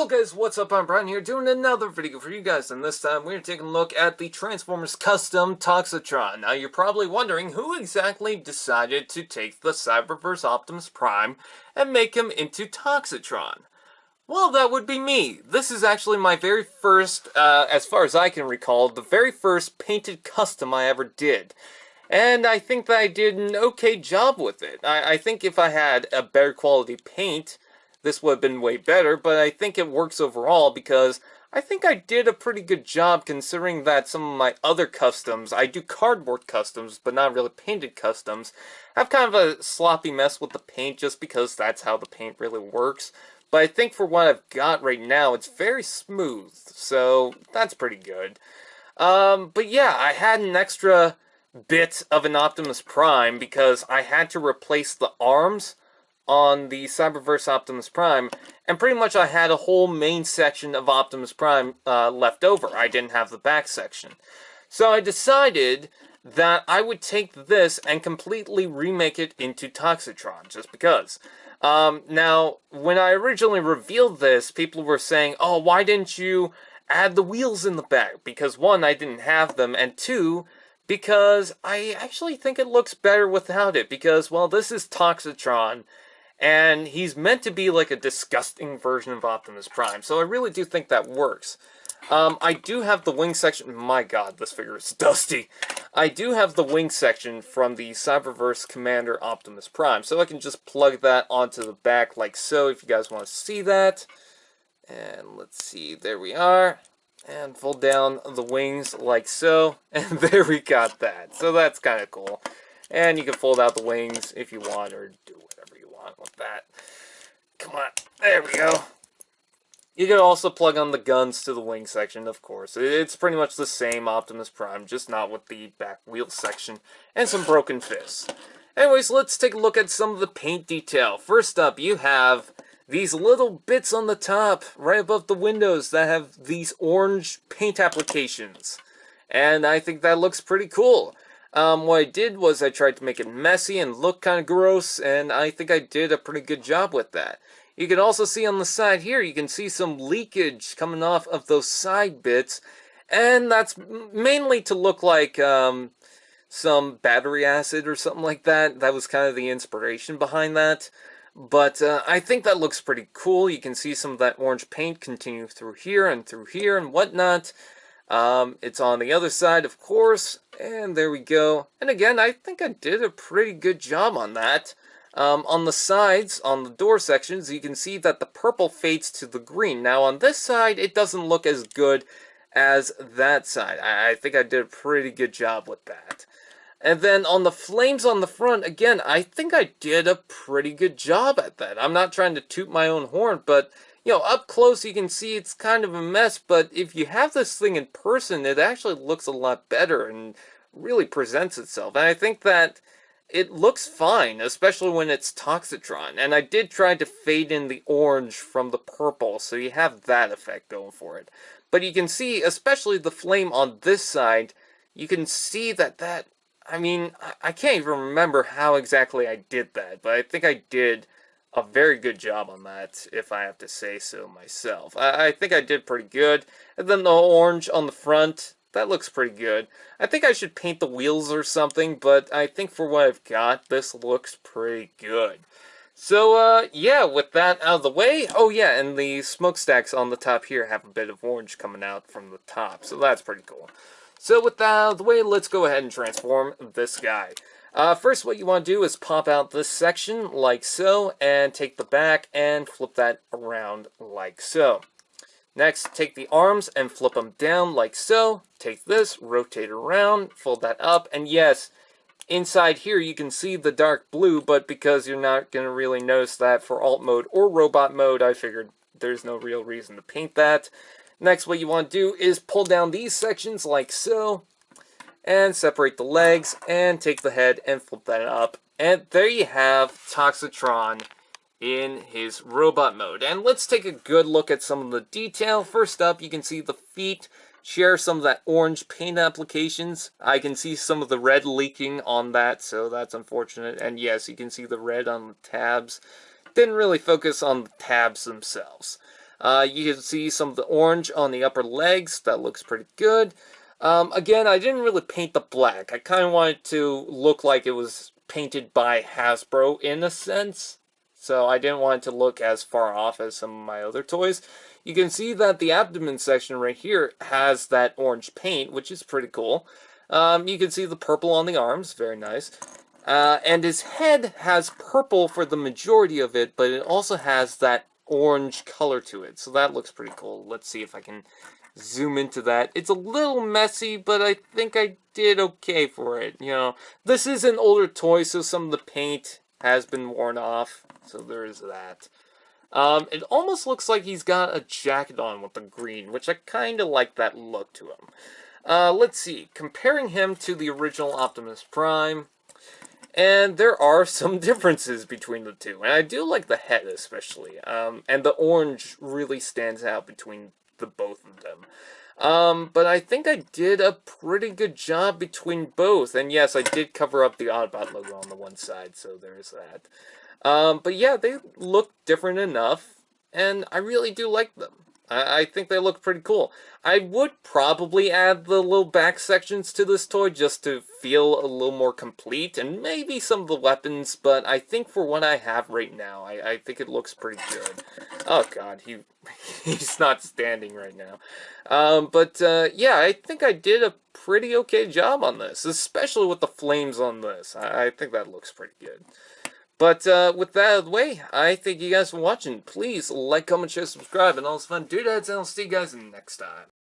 Hello guys, what's up? I'm Brian here doing another video for you guys, and this time we're taking a look at the Transformers Custom Toxitron. Now you're probably wondering who exactly decided to take the Cyberverse Optimus Prime and make him into Toxitron. Well, that would be me. This is actually my very first, as far as I can recall, the very first painted custom I ever did. And I think that I did an okay job with it. I think if I had a better quality paint, this would have been way better, but I think it works overall because I think I did a pretty good job considering that some of my other customs, I do cardboard customs, but not really painted customs, have kind of a sloppy mess with the paint just because that's how the paint really works. But I think for what I've got right now, it's very smooth, so that's pretty good. But yeah, I had an extra bit of an Optimus Prime because I had to replace the arms on the Cyberverse Optimus Prime, and pretty much I had a whole main section of Optimus Prime left over. I didn't have the back section. So I decided that I would take this and completely remake it into Toxitron, just because. Now, when I originally revealed this, people were saying, oh, why didn't you add the wheels in the back? Because one, I didn't have them, and two, because I actually think it looks better without it, because, well, this is Toxitron, and he's meant to be like a disgusting version of Optimus Prime, so I really do think that works. I do have the wing section. My god, this figure is dusty. I do have the wing section from the Cyberverse Commander Optimus Prime, so I can just plug that onto the back like so if you guys want to see that. And let's see, there we are. And fold down the wings like so, and there we got that. So that's kind of cool. And you can fold out the wings if you want, or do whatever you want with that. Come on, there we go. You can also plug on the guns to the wing section, of course. It's pretty much the same Optimus Prime, just not with the back wheel section, and some broken fists. Anyways, let's take a look at some of the paint detail. First up, you have these little bits on the top, right above the windows, that have these orange paint applications. And I think that looks pretty cool. What I did was I tried to make it messy and look kind of gross, and I think I did a pretty good job with that. You can also see on the side here, you can see some leakage coming off of those side bits, and that's mainly to look like some battery acid or something like that. That was kind of the inspiration behind that. But I think that looks pretty cool. You can see some of that orange paint continue through here and whatnot. It's on the other side, of course, and there we go. And again, I think I did a pretty good job on that. On the sides, on the door sections, you can see that the purple fades to the green. Now, on this side, it doesn't look as good as that side. I think I did a pretty good job with that. And then on the flames on the front, again, I think I did a pretty good job at that. I'm not trying to toot my own horn, but, you know, up close you can see it's kind of a mess, but if you have this thing in person, it actually looks a lot better and really presents itself. And I think that it looks fine, especially when it's Toxitron. And I did try to fade in the orange from the purple, so you have that effect going for it. But you can see, especially the flame on this side, you can see that I mean, I can't even remember how exactly I did that, but I think I did a very good job on that, if I have to say so myself. I think I did pretty good. And then the orange on the front, that looks pretty good. I think I should paint the wheels or something, but I think for what I've got, this looks pretty good. So, yeah, with that out of the way, oh yeah, and the smokestacks on the top here have a bit of orange coming out from the top, so that's pretty cool. So with that out of the way, let's go ahead and transform this guy. First, what you want to do is pop out this section like so, and take the back and flip that around like so. Next, take the arms and flip them down like so. Take this, rotate it around, fold that up, and yes, inside here you can see the dark blue, but because you're not going to really notice that for alt mode or robot mode, I figured there's no real reason to paint that. Next, what you want to do is pull down these sections like so, and separate the legs, and take the head and flip that up. And there you have Toxitron in his robot mode. And let's take a good look at some of the detail. First up, you can see the feet share some of that orange paint applications. I can see some of the red leaking on that, so that's unfortunate. And yes, you can see the red on the tabs. Didn't really focus on the tabs themselves. You can see some of the orange on the upper legs. That looks pretty good. Again, I didn't really paint the black. I kind of wanted to look like it was painted by Hasbro in a sense. So I didn't want it to look as far off as some of my other toys. You can see that the abdomen section right here has that orange paint, which is pretty cool. You can see the purple on the arms, very nice. And his head has purple for the majority of it, but it also has that orange color to it. So that looks pretty cool. Let's see if I can zoom into that. It's a little messy, but I think I did okay for it. You know, this is an older toy, so some of the paint has been worn off. So there is that. It almost looks like he's got a jacket on with the green, which I kind of like that look to him. Let's see. Comparing him to the original Optimus Prime, and there are some differences between the two. And I do like the head especially. And the orange really stands out between the both of them. But I think I did a pretty good job between both. And yes, I did cover up the Autobot logo on the one side, so there's that. But yeah, they look different enough, and I really do like them. I think they look pretty cool. I would probably add the little back sections to this toy just to feel a little more complete, and maybe some of the weapons, but I think for what I have right now, I think it looks pretty good. Oh god, he's not standing right now. Yeah, I think I did a pretty okay job on this, especially with the flames on this. I think that looks pretty good. But with that out of the way, I thank you guys for watching. Please like, comment, share, subscribe, and all this fun doodads, and I'll see you guys next time.